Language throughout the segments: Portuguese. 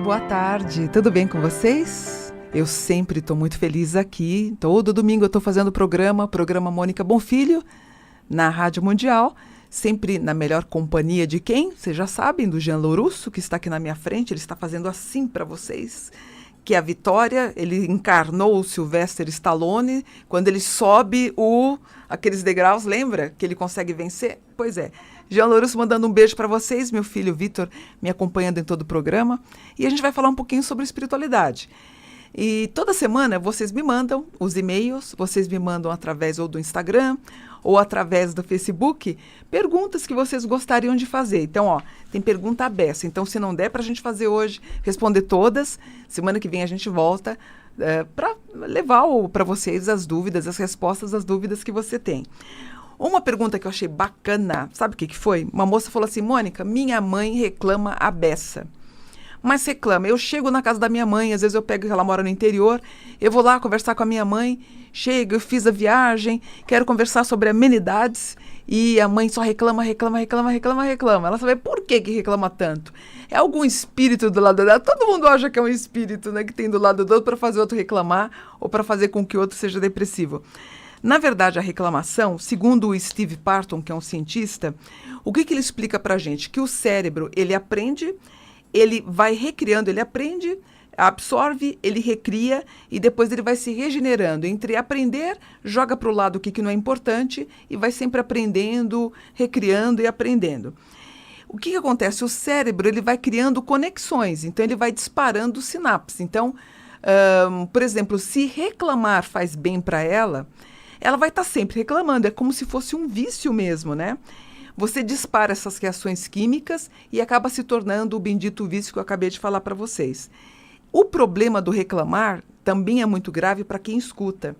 boa tarde. Tudo bem com vocês? Eu sempre estou muito feliz aqui. Todo domingo eu estou fazendo o programa Mônica Bonfilho, na Rádio Mundial, sempre na melhor companhia de quem? Vocês já sabem, do Jean Lourusso, que está aqui na minha frente. Ele está fazendo assim para vocês, que é a Vitória. Ele encarnou o Sylvester Stallone quando ele sobe aqueles degraus, lembra? Que ele consegue vencer? Pois é. Jean Lourusso mandando um beijo para vocês, meu filho Vitor me acompanhando em todo o programa. E a gente vai falar um pouquinho sobre espiritualidade. E toda semana vocês me mandam os e-mails, vocês me mandam através ou do Instagram ou através do Facebook, perguntas que vocês gostariam de fazer. Então, tem pergunta aberta. Então, se não der para a gente fazer hoje, responder todas, semana que vem a gente volta para levar para vocês as dúvidas, as respostas às dúvidas que você tem. Uma pergunta que eu achei bacana, sabe o que foi? Uma moça falou assim: Mônica, minha mãe reclama a beça. Mas reclama, eu chego na casa da minha mãe, às vezes eu pego, ela mora no interior, eu vou lá conversar com a minha mãe, chego, eu fiz a viagem, quero conversar sobre amenidades, e a mãe só reclama. Ela sabe por que reclama tanto. É algum espírito do lado dela? Todo mundo acha que é um espírito, né, que tem do lado do outro para fazer o outro reclamar ou para fazer com que o outro seja depressivo. Na verdade, a reclamação, segundo o Steve Parton, que é um cientista, o que ele explica para a gente? Que o cérebro, ele aprende, ele vai recriando, ele aprende, absorve, ele recria e depois ele vai se regenerando. Entre aprender, joga para o lado o que não é importante e vai sempre aprendendo, recriando e aprendendo. O que acontece? O cérebro, ele vai criando conexões, então ele vai disparando sinapses. Então, por exemplo, se reclamar faz bem para ela vai estar sempre reclamando, é como se fosse um vício mesmo, né? Você dispara essas reações químicas e acaba se tornando o bendito vício que eu acabei de falar para vocês. O problema do reclamar também é muito grave para quem escuta.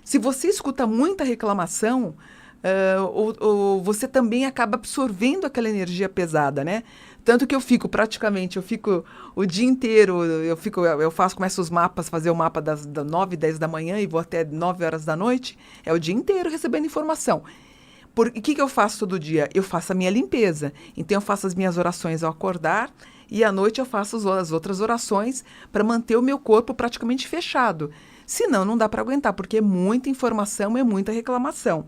Se você escuta muita reclamação, você também acaba absorvendo aquela energia pesada, né? Tanto que eu fico o dia inteiro, começo os mapas, fazer o mapa das 9, 10 da manhã e vou até 9 horas da noite, é o dia inteiro recebendo informação. O que eu faço todo dia? Eu faço a minha limpeza. Então, eu faço as minhas orações ao acordar e à noite eu faço as outras orações para manter o meu corpo praticamente fechado. Senão, não dá para aguentar, porque é muita informação, é muita reclamação.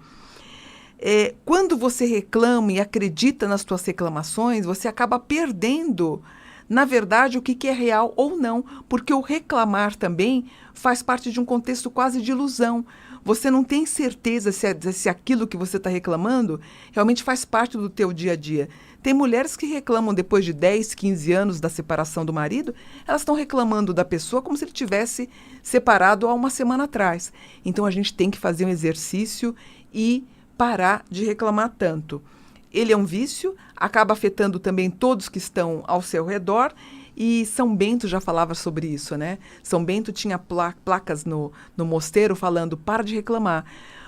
Quando você reclama e acredita nas suas reclamações, você acaba perdendo, na verdade, o que é real ou não, porque o reclamar também faz parte de um contexto quase de ilusão. Você não tem certeza se aquilo que você está reclamando realmente faz parte do teu dia a dia. Tem mulheres que reclamam depois de 10, 15 anos da separação do marido, elas estão reclamando da pessoa como se ele tivesse separado há uma semana atrás. Então, a gente tem que fazer um exercício e parar de reclamar tanto. Ele é um vício, acaba afetando também todos que estão ao seu redor, e São Bento já falava sobre isso, né? São Bento tinha placas no mosteiro falando: para de reclamar.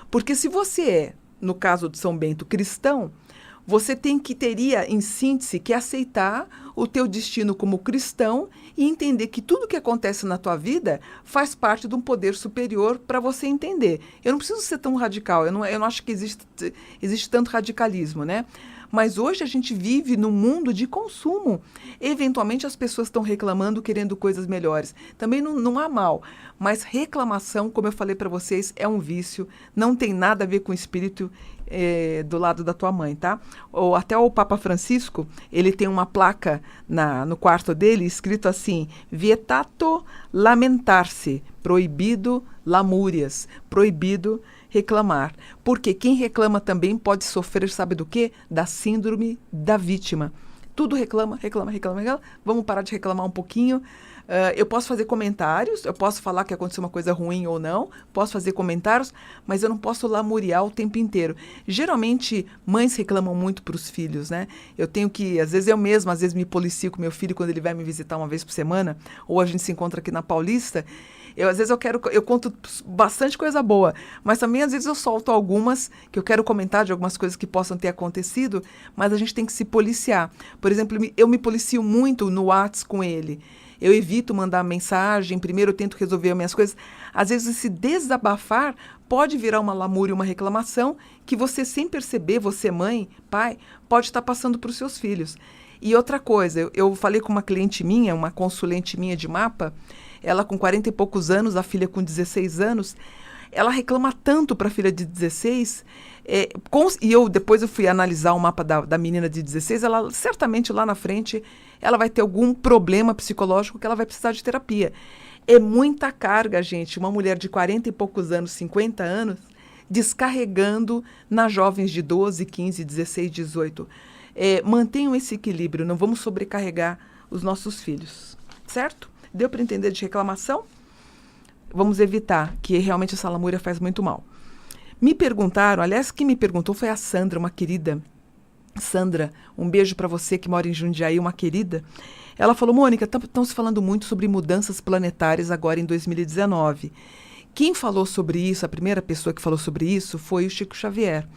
Porque se você é, no caso de São Bento, cristão, você teria, em síntese, que aceitar o teu destino como cristão e entender que tudo que acontece na tua vida faz parte de um poder superior para você entender. Eu não preciso ser tão radical, eu não acho que existe tanto radicalismo, né? Mas hoje a gente vive num mundo de consumo. Eventualmente as pessoas estão reclamando, querendo coisas melhores. Também não há mal, mas reclamação, como eu falei para vocês, é um vício, não tem nada a ver com o espírito do lado da tua mãe, tá? Até o Papa Francisco, ele tem uma placa no quarto dele escrito assim: vietato lamentar-se, proibido lamúrias, proibido reclamar. Porque quem reclama também pode sofrer, sabe do quê? Da síndrome da vítima. Tudo reclama. Vamos parar de reclamar um pouquinho. Eu posso fazer comentários, eu posso falar que aconteceu uma coisa ruim ou não, posso fazer comentários, mas eu não posso lamuriar o tempo inteiro. Geralmente, mães reclamam muito para os filhos, né? Eu tenho que, às vezes me policio com meu filho quando ele vai me visitar uma vez por semana, ou a gente se encontra aqui na Paulista. Eu conto bastante coisa boa, mas também às vezes eu solto algumas que eu quero comentar de algumas coisas que possam ter acontecido, mas a gente tem que se policiar. Por exemplo, eu me policio muito no WhatsApp com ele. Eu evito mandar mensagem, primeiro eu tento resolver as minhas coisas. Às vezes esse desabafar pode virar uma lamúria, uma reclamação que você, sem perceber, você mãe, pai, pode estar passando para os seus filhos. E outra coisa, eu falei com uma cliente minha, uma consulente minha de mapa, ela com 40 e poucos anos, a filha com 16 anos, ela reclama tanto para a filha de 16, depois eu fui analisar o mapa da menina de 16, ela certamente lá na frente ela vai ter algum problema psicológico que ela vai precisar de terapia. É muita carga, gente, uma mulher de 40 e poucos anos, 50 anos, descarregando nas jovens de 12, 15, 16, 18. Mantenham esse equilíbrio, não vamos sobrecarregar os nossos filhos, certo? Deu para entender de reclamação? Vamos evitar, que realmente essa lamúria faz muito mal. Me perguntaram, aliás, quem me perguntou foi a Sandra, uma querida. Sandra, um beijo para você que mora em Jundiaí, uma querida. Ela falou, Mônica, estão se falando muito sobre mudanças planetárias agora em 2019. Quem falou sobre isso, a primeira pessoa que falou sobre isso foi o Chico Xavier.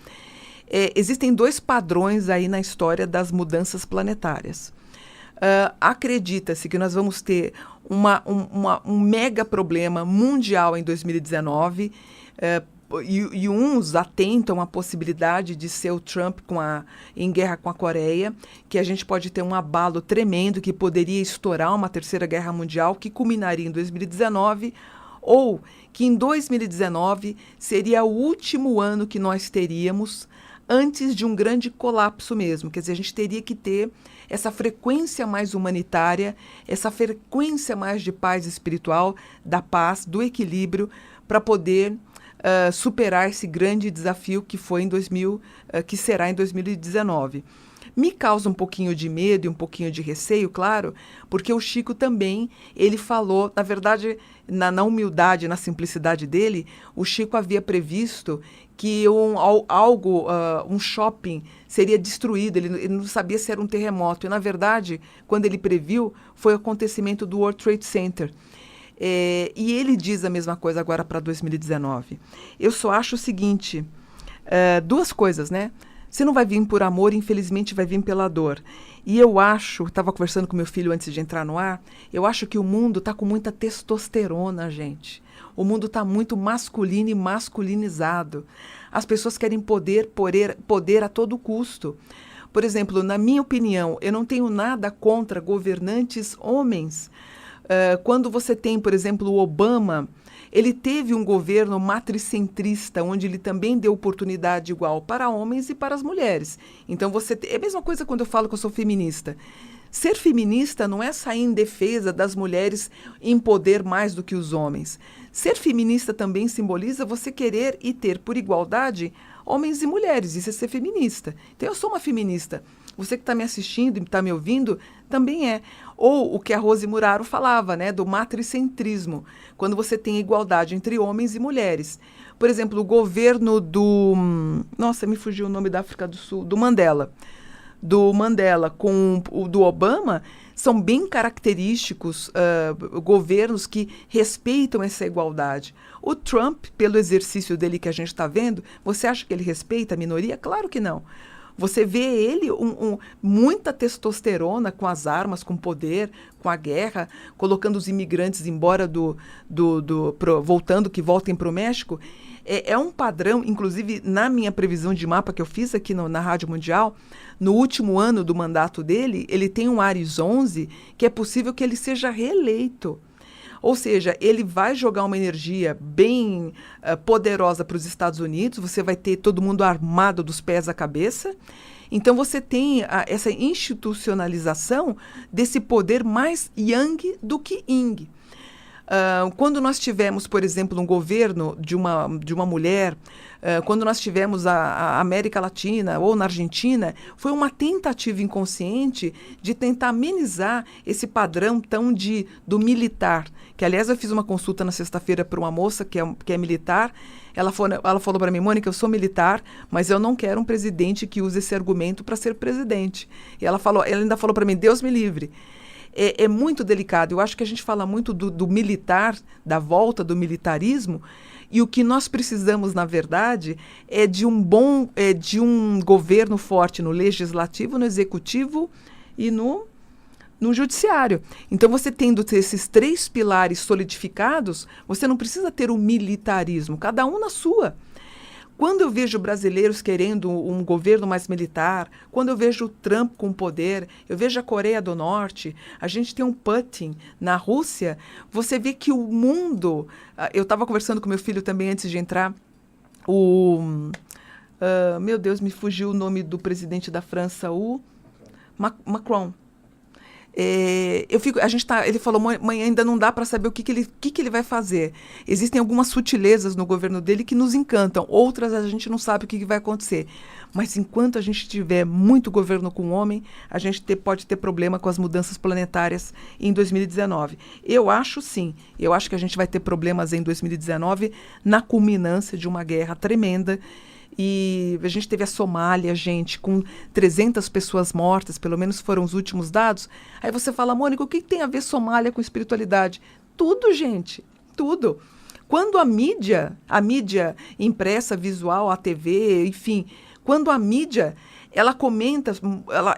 Existem 2 padrões aí na história das mudanças planetárias. Acredita-se que nós vamos ter um mega problema mundial em 2019, e uns atentam à possibilidade de ser o Trump em guerra com a Coreia, que a gente pode ter um abalo tremendo que poderia estourar uma terceira guerra mundial que culminaria em 2019, ou que em 2019 seria o último ano que nós teríamos antes de um grande colapso mesmo. Quer dizer, a gente teria que ter essa frequência mais humanitária, essa frequência mais de paz espiritual, da paz, do equilíbrio, para poder superar esse grande desafio que foi que será em 2019. Me causa um pouquinho de medo e um pouquinho de receio, claro, porque o Chico também, ele falou, na verdade, na humildade, na simplicidade dele, o Chico havia previsto que um shopping seria destruído, ele não sabia se era um terremoto, e na verdade, quando ele previu, foi o acontecimento do World Trade Center. E ele diz a mesma coisa agora para 2019. Eu só acho o seguinte, 2 coisas, né? Se não vai vir por amor, infelizmente vai vir pela dor. E eu estava conversando com meu filho antes de entrar no ar, eu acho que o mundo está com muita testosterona, gente. O mundo está muito masculino e masculinizado. As pessoas querem poder a todo custo. Por exemplo, na minha opinião, eu não tenho nada contra governantes homens. Quando você tem, por exemplo, o Obama, ele teve um governo matricentrista, onde ele também deu oportunidade igual para homens e para as mulheres. Então, é a mesma coisa quando eu falo que eu sou feminista. Ser feminista não é sair em defesa das mulheres em poder mais do que os homens. Ser feminista também simboliza você querer e ter por igualdade homens e mulheres. Isso é ser feminista. Então, eu sou uma feminista. Você que está me assistindo e está me ouvindo também é. Ou o que a Rose Muraro falava, né, do matricentrismo, quando você tem igualdade entre homens e mulheres. Por exemplo, o governo Nossa, me fugiu o nome da África do Sul, do Mandela. Do Mandela com o do Obama, são bem característicos governos que respeitam essa igualdade. O Trump, pelo exercício dele que a gente está vendo, você acha que ele respeita a minoria? Claro que não. Você vê ele muita testosterona com as armas, com poder, com a guerra, colocando os imigrantes embora que voltem para o México. É um padrão, inclusive na minha previsão de mapa que eu fiz aqui na Rádio Mundial, no último ano do mandato dele, ele tem um Ares 11, que é possível que ele seja reeleito. Ou seja, ele vai jogar uma energia bem poderosa para os Estados Unidos, você vai ter todo mundo armado dos pés à cabeça. Então você tem essa institucionalização desse poder mais yang do que yin. Quando nós tivemos, por exemplo, um governo de uma mulher, quando nós tivemos a América Latina ou na Argentina, foi uma tentativa inconsciente de tentar amenizar esse padrão do militar. Que, aliás, eu fiz uma consulta na sexta-feira para uma moça que é militar. Ela falou para mim, Mônica, eu sou militar, mas eu não quero um presidente que use esse argumento para ser presidente. E ela ainda falou para mim, Deus me livre. É muito delicado. Eu acho que a gente fala muito do militar, da volta do militarismo, e o que nós precisamos, na verdade, é de um governo forte no legislativo, no executivo e no judiciário. Então, você tendo esses 3 pilares solidificados, você não precisa ter o militarismo, cada um na sua. Quando eu vejo brasileiros querendo um governo mais militar, quando eu vejo o Trump com poder, eu vejo a Coreia do Norte, a gente tem um Putin na Rússia, você vê que o mundo... Eu estava conversando com meu filho também antes de entrar, meu Deus, me fugiu o nome do presidente da França, o Macron. Ele falou, mãe, ainda não dá para saber o que ele vai fazer. Existem algumas sutilezas no governo dele que nos encantam, outras a gente não sabe o que vai acontecer. Mas enquanto a gente tiver muito governo com o homem, a gente pode ter problema com as mudanças planetárias em 2019. Eu acho sim, eu acho que a gente vai ter problemas em 2019 na culminância de uma guerra tremenda. E a gente teve a Somália, gente, com 300 pessoas mortas, pelo menos foram os últimos dados. Aí você fala, Mônica, o que tem a ver Somália com espiritualidade? Tudo, gente, tudo. Quando a mídia impressa, visual, a TV, enfim, quando a mídia, ela comenta,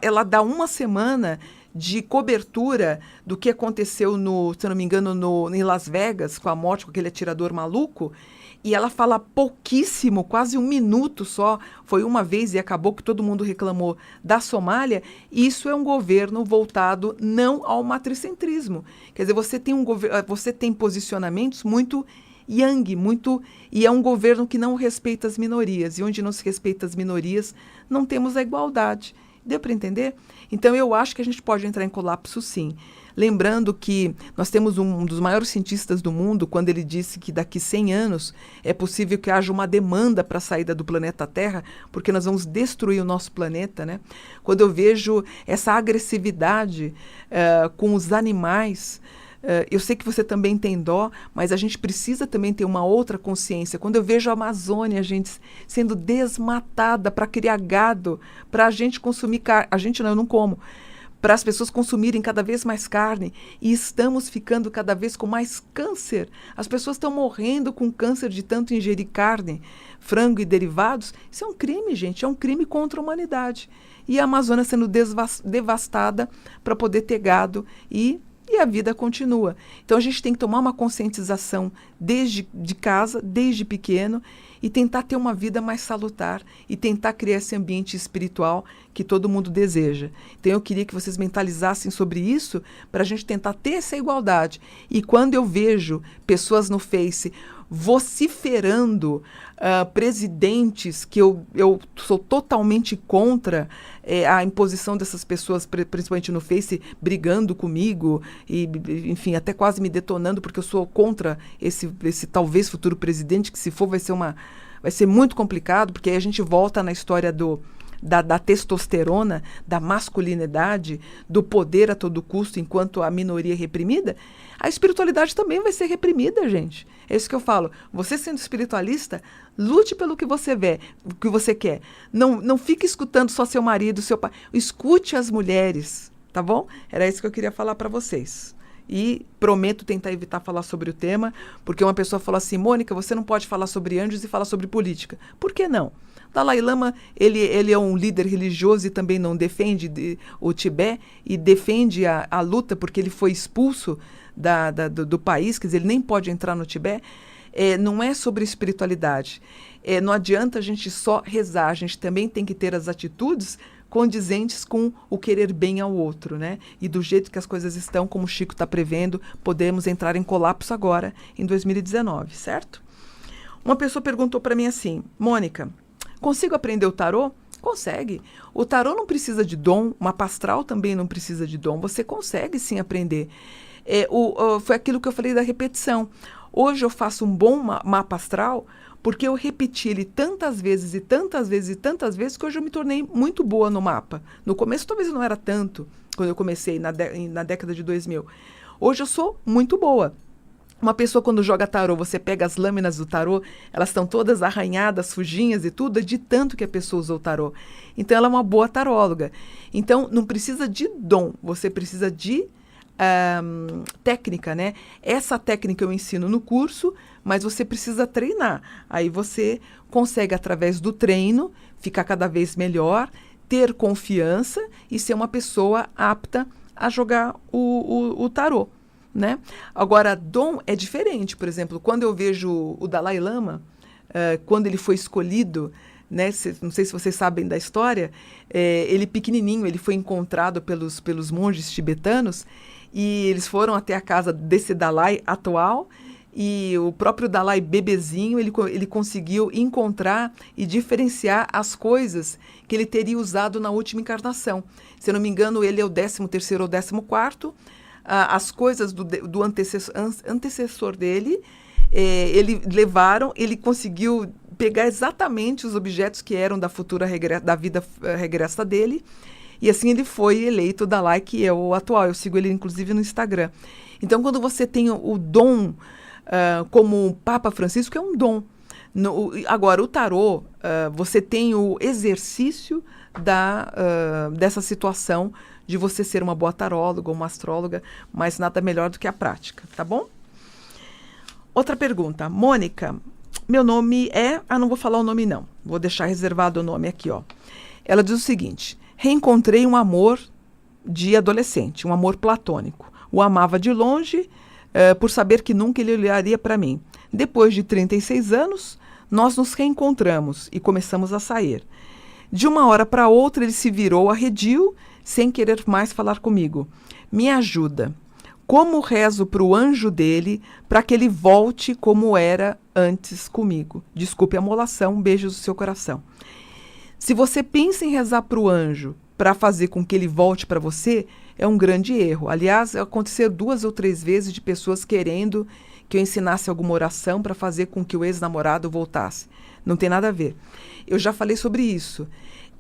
ela dá uma semana de cobertura do que aconteceu, se eu não me engano, em Las Vegas, com a morte, com aquele atirador maluco, e ela fala pouquíssimo, quase 1 minuto só, foi uma vez e acabou que todo mundo reclamou da Somália. Isso é um governo voltado não ao matricentrismo. Quer dizer, você tem posicionamentos muito yang, e é um governo que não respeita as minorias. E onde não se respeita as minorias, não temos a igualdade. Deu para entender? Então, eu acho que a gente pode entrar em colapso, sim. Lembrando que nós temos um dos maiores cientistas do mundo, quando ele disse que daqui 100 anos é possível que haja uma demanda para a saída do planeta Terra, porque nós vamos destruir o nosso planeta, né? Quando eu vejo essa agressividade com os animais, eu sei que você também tem dó, mas a gente precisa também ter uma outra consciência. Quando eu vejo a Amazônia, gente, sendo desmatada para criar gado, para a gente consumir carne, a gente não, eu não como, para as pessoas consumirem cada vez mais carne, e estamos ficando cada vez com mais câncer. As pessoas estão morrendo com câncer de tanto ingerir carne, frango e derivados. Isso é um crime, gente, é um crime contra a humanidade. E a Amazônia sendo devastada para poder ter gado e a vida continua. Então a gente tem que tomar uma conscientização desde de casa, desde pequeno, e tentar ter uma vida mais salutar e tentar criar esse ambiente espiritual que todo mundo deseja. Então eu queria que vocês mentalizassem sobre isso para a gente tentar ter essa igualdade. E quando eu vejo pessoas no Face vociferando presidentes que eu sou totalmente contra a imposição dessas pessoas, principalmente no Face, brigando comigo e, enfim, até quase me detonando porque eu sou contra esse talvez futuro presidente, que se for vai ser muito complicado, porque aí a gente volta na história da testosterona, da masculinidade, do poder a todo custo enquanto a minoria é reprimida. A espiritualidade também vai ser reprimida, gente. É isso que eu falo. Você sendo espiritualista, lute pelo que você vê, o que você quer. Não fique escutando só seu marido, seu pai. Escute as mulheres, tá bom? Era isso que eu queria falar para vocês. E prometo tentar evitar falar sobre o tema, porque uma pessoa falou assim, Mônica, você não pode falar sobre anjos e falar sobre política. Por que não? Dalai Lama, ele é um líder religioso e também não defende o Tibete e defende a luta porque ele foi expulso do país, quer dizer, ele nem pode entrar no Tibete. Não é sobre espiritualidade. Não adianta a gente só rezar, a gente também tem que ter as atitudes condizentes com o querer bem ao outro, né? E do jeito que as coisas estão, como o Chico está prevendo, podemos entrar em colapso agora, em 2019, certo? Uma pessoa perguntou para mim assim, Mônica, consigo aprender o tarô? Consegue. O tarô não precisa de dom, o mapa astral também não precisa de dom, você consegue sim aprender. Foi aquilo que eu falei da repetição. Hoje eu faço um bom mapa astral porque eu repeti ele tantas vezes e tantas vezes e tantas vezes que hoje eu me tornei muito boa no mapa. No começo talvez não era tanto, quando eu comecei na década de 2000. Hoje eu sou muito boa. Uma pessoa quando joga tarô, você pega as lâminas do tarô, elas estão todas arranhadas, sujinhas e tudo, de tanto que a pessoa usou o tarô. Então ela é uma boa taróloga. Então não precisa de dom, você precisa de técnica, né? Essa técnica eu ensino no curso, mas você precisa treinar. Aí você consegue, através do treino, ficar cada vez melhor, ter confiança e ser uma pessoa apta a jogar o tarô, né? Agora, dom é diferente. Por exemplo, quando eu vejo o Dalai Lama quando ele foi escolhido, né, não sei se vocês sabem da história, ele pequenininho, ele foi encontrado pelos monges tibetanos e eles foram até a casa desse Dalai atual e o próprio Dalai bebezinho, ele conseguiu encontrar e diferenciar as coisas que ele teria usado na última encarnação. Se eu não me engano, ele é o 13º ou 14º. As coisas do antecessor dele, ele conseguiu pegar exatamente os objetos que eram da vida regressa dele, e assim ele foi eleito Dalai, que é o atual. Eu sigo ele, inclusive, no Instagram. Então, quando você tem o dom, como o Papa Francisco, é um dom. Agora, o tarô, você tem o exercício dessa situação de você ser uma boa taróloga ou uma astróloga, mas nada melhor do que a prática, tá bom? Outra pergunta. Mônica, meu nome é... não vou falar o nome não. Vou deixar reservado o nome aqui, ó. Ela diz o seguinte: reencontrei um amor de adolescente, um amor platônico. O amava de longe, por saber que nunca ele olharia para mim. Depois de 36 anos, nós nos reencontramos e começamos a sair. De uma hora para outra, ele se virou arredio, sem querer mais falar comigo. Me ajuda. Como rezo para o anjo dele para que ele volte como era antes comigo? Desculpe a molação, beijos do seu coração. Se você pensa em rezar para o anjo para fazer com que ele volte para você, é um grande erro. Aliás, aconteceu 2 ou 3 vezes de pessoas querendo que eu ensinasse alguma oração para fazer com que o ex-namorado voltasse. Não tem nada a ver. Eu já falei sobre isso.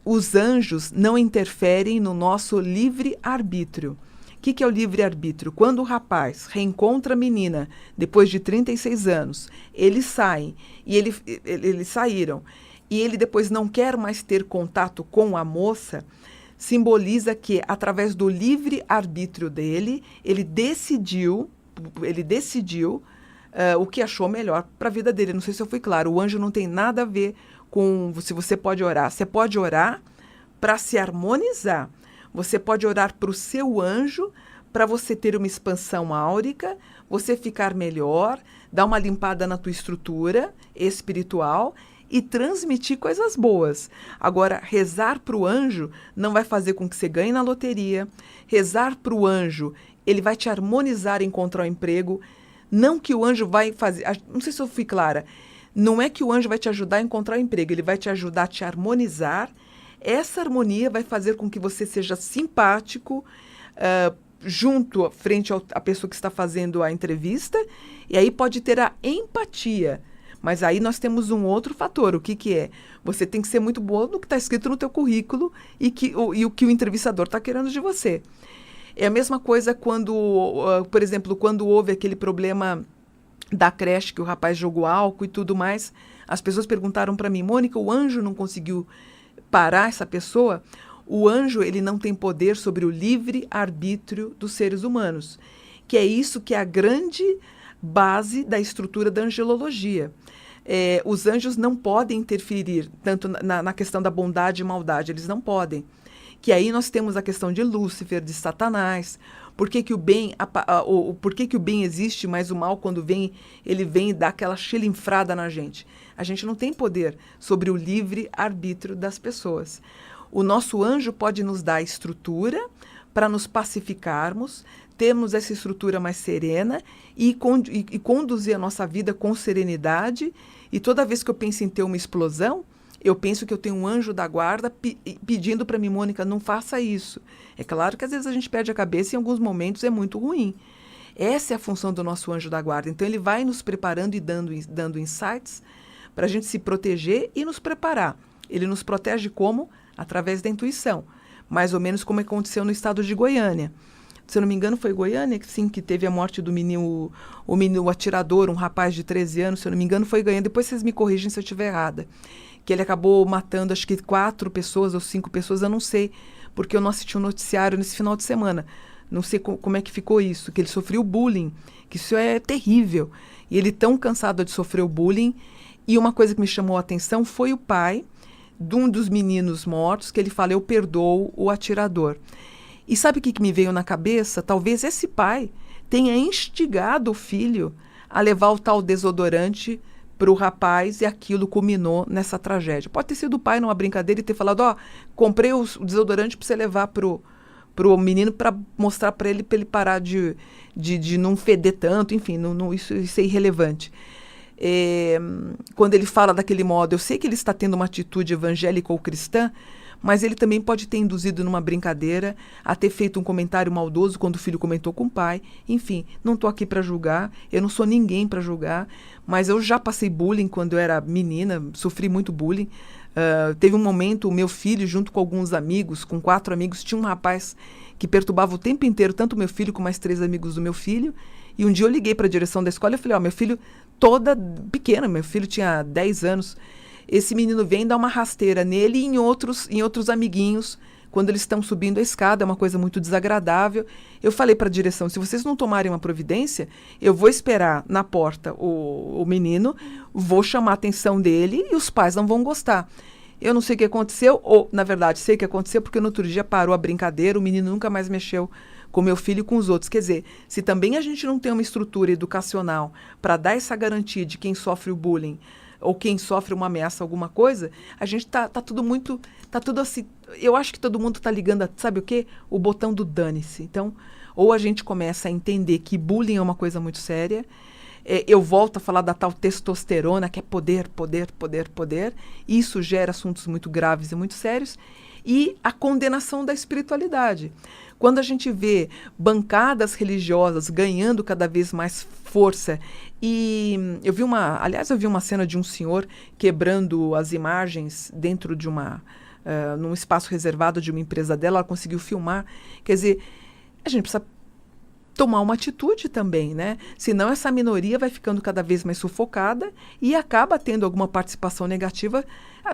Os anjos não interferem no nosso livre-arbítrio. O que é o livre-arbítrio? Quando o rapaz reencontra a menina depois de 36 anos, eles saem, e eles saíram, e ele depois não quer mais ter contato com a moça, simboliza que, através do livre-arbítrio dele, ele decidiu o que achou melhor para a vida dele. Não sei se eu fui claro. O anjo não tem nada a ver com se você pode orar. Você pode orar para se harmonizar. Você pode orar para o seu anjo, para você ter uma expansão áurica, você ficar melhor, dar uma limpada na tua estrutura espiritual e transmitir coisas boas. Agora, rezar para o anjo não vai fazer com que você ganhe na loteria. Rezar para o anjo, ele vai te harmonizar e encontrar um emprego. Não que o anjo vai fazer... Não sei se eu fui clara. Não é que o anjo vai te ajudar a encontrar um emprego, ele vai te ajudar a te harmonizar. Essa harmonia vai fazer com que você seja simpático, junto, frente à pessoa que está fazendo a entrevista, e aí pode ter a empatia. Mas aí nós temos um outro fator. O que é? Você tem que ser muito bom no que está escrito no teu currículo e o que o entrevistador está querendo de você. É a mesma coisa quando, por exemplo, quando houve aquele problema da creche, que o rapaz jogou álcool e tudo mais, as pessoas perguntaram para mim: Mônica, o anjo não conseguiu parar essa pessoa? O anjo, ele não tem poder sobre o livre-arbítrio dos seres humanos, que é isso que é a grande base da estrutura da angelologia. Os anjos não podem interferir tanto na questão da bondade e maldade, eles não podem. Que aí nós temos a questão de Lúcifer, de Satanás. Por que o bem existe, mas o mal, quando vem, ele vem e dá aquela chilinfrada na gente. A gente não tem poder sobre o livre-arbítrio das pessoas. O nosso anjo pode nos dar a estrutura para nos pacificarmos, termos essa estrutura mais serena e conduzir a nossa vida com serenidade. E toda vez que eu penso em ter uma explosão, eu penso que eu tenho um anjo da guarda pedindo para mim: Mônica, não faça isso. É claro que às vezes a gente perde a cabeça e em alguns momentos é muito ruim. Essa é a função do nosso anjo da guarda. Então ele vai nos preparando e dando insights para a gente se proteger e nos preparar. Ele nos protege como? Através da intuição. Mais ou menos como aconteceu no estado de Goiânia. Se eu não me engano, foi Goiânia, sim, que teve a morte do menino, o atirador, um rapaz de 13 anos, se eu não me engano, foi Goiânia. Depois vocês me corrigem se eu estiver errada. Que ele acabou matando, acho que 4 pessoas ou 5 pessoas, eu não sei, porque eu não assisti o noticiário nesse final de semana. Não sei como é que ficou isso, que ele sofreu bullying, que isso é terrível. E ele tão cansado de sofrer o bullying. E uma coisa que me chamou a atenção foi o pai de um dos meninos mortos, que ele fala: eu perdoo o atirador. E sabe o que me veio na cabeça? Talvez esse pai tenha instigado o filho a levar o tal desodorante para o rapaz e aquilo culminou nessa tragédia. Pode ter sido o pai numa brincadeira e ter falado, ó, comprei o desodorante para você levar pro menino para mostrar para ele parar de não feder tanto, enfim, isso é irrelevante. Quando ele fala daquele modo, eu sei que ele está tendo uma atitude evangélica ou cristã, mas ele também pode ter induzido numa brincadeira, a ter feito um comentário maldoso quando o filho comentou com o pai. Enfim, não estou aqui para julgar, eu não sou ninguém para julgar, mas eu já passei bullying quando eu era menina, sofri muito bullying. Teve um momento, o meu filho, junto com alguns amigos, com 4 amigos, tinha um rapaz que perturbava o tempo inteiro, tanto o meu filho como mais 3 amigos do meu filho. E um dia eu liguei para a direção da escola e falei, meu filho toda pequena, meu filho tinha 10 anos, esse menino vem dar uma rasteira nele e em outros amiguinhos, quando eles estão subindo a escada, é uma coisa muito desagradável. Eu falei para a direção, se vocês não tomarem uma providência, eu vou esperar na porta o menino, vou chamar a atenção dele e os pais não vão gostar. Eu não sei o que aconteceu, ou, na verdade, sei o que aconteceu, porque no outro dia parou a brincadeira, o menino nunca mais mexeu com meu filho e com os outros. Quer dizer, se também a gente não tem uma estrutura educacional para dar essa garantia de quem sofre o bullying ou quem sofre uma ameaça, alguma coisa, a gente tá tudo assim, eu acho que todo mundo tá ligando, sabe o quê? O botão do dane-se. Então, ou a gente começa a entender que bullying é uma coisa muito séria, eu volto a falar da tal testosterona, que é poder, poder, poder, poder, isso gera assuntos muito graves e muito sérios, e a condenação da espiritualidade. Quando a gente vê bancadas religiosas ganhando cada vez mais força, e eu vi uma cena de um senhor quebrando as imagens dentro de num espaço reservado de uma empresa dela, ela conseguiu filmar. Quer dizer, a gente precisa tomar uma atitude também, né? Senão essa minoria vai ficando cada vez mais sufocada e acaba tendo alguma participação negativa,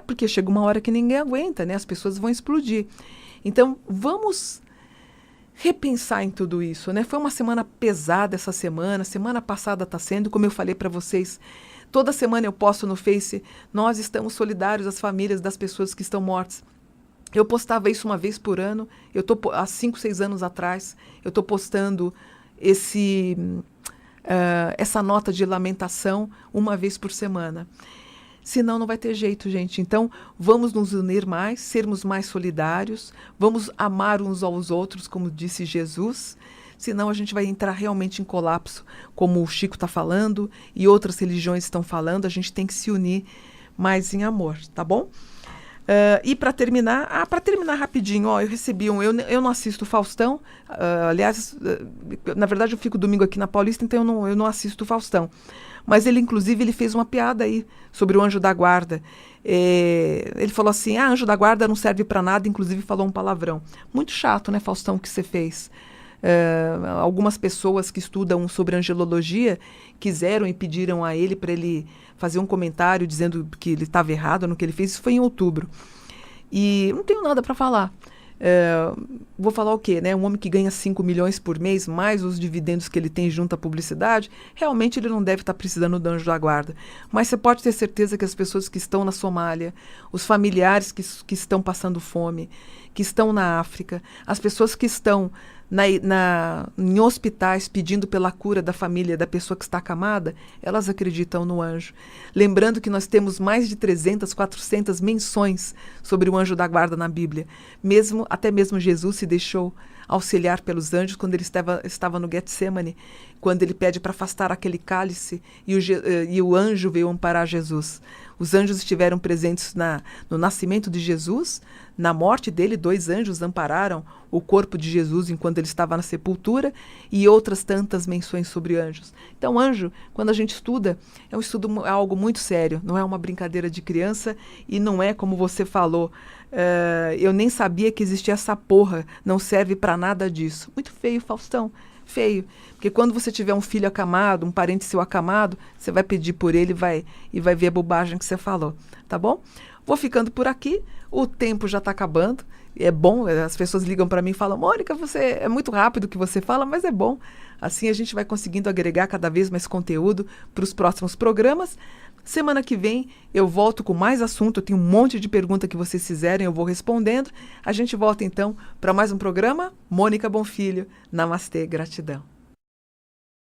porque chega uma hora que ninguém aguenta, né? As pessoas vão explodir. Então, vamos repensar em tudo isso, né? Foi uma semana pesada essa semana passada está sendo, como eu falei para vocês, toda semana eu posto no Face, nós estamos solidários às famílias das pessoas que estão mortas. Eu postava isso uma vez por ano, há 5, 6 anos atrás, eu estou postando essa nota de lamentação uma vez por semana. Senão não vai ter jeito, gente. Então, vamos nos unir mais, sermos mais solidários, vamos amar uns aos outros, como disse Jesus. Senão a gente vai entrar realmente em colapso, como o Chico está falando e outras religiões estão falando. A gente tem que se unir mais em amor, tá bom? E para terminar rapidinho, eu recebi eu não assisto Faustão, aliás, na verdade eu fico domingo aqui na Paulista, então eu não assisto Faustão. Mas ele, inclusive, ele fez uma piada aí sobre o anjo da guarda. Ele falou assim, anjo da guarda não serve para nada, inclusive falou um palavrão. Muito chato, né, Faustão, o que você fez? Algumas pessoas que estudam sobre angelologia quiseram e pediram a ele para ele fazer um comentário dizendo que ele estava errado no que ele fez. Isso foi em outubro. E não tenho nada para falar. Vou falar o quê, né? Um homem que ganha 5 milhões por mês, mais os dividendos que ele tem junto à publicidade, realmente ele não deve estar precisando do anjo da guarda. Mas você pode ter certeza que as pessoas que estão na Somália, os familiares que estão passando fome, que estão na África, as pessoas que estão em hospitais pedindo pela cura da família, da pessoa que está acamada, elas acreditam no anjo. Lembrando que nós temos mais de 300, 400 menções sobre o anjo da guarda na Bíblia. Até mesmo Jesus se deixou auxiliar pelos anjos quando ele estava no Getsemane, quando ele pede para afastar aquele cálice e o anjo veio amparar Jesus. Os anjos estiveram presentes no nascimento de Jesus, na morte dele, 2 anjos ampararam o corpo de Jesus enquanto ele estava na sepultura, e outras tantas menções sobre anjos. Então, anjo, quando a gente estuda, é algo muito sério, não é uma brincadeira de criança e não é como você falou, eu nem sabia que existia essa porra, não serve para nada disso. Muito feio, Faustão. Feio, porque quando você tiver um filho acamado, um parente seu acamado, você vai pedir por ele e vai ver a bobagem que você falou, tá bom? Vou ficando por aqui, o tempo já está acabando, é bom, as pessoas ligam para mim e falam, Mônica, você é muito rápido o que você fala, mas é bom, assim a gente vai conseguindo agregar cada vez mais conteúdo para os próximos programas. Semana que vem eu volto com mais assunto, eu tenho um monte de pergunta que vocês fizerem, eu vou respondendo. A gente volta então para mais um programa. Mônica Bonfilho, namastê, gratidão.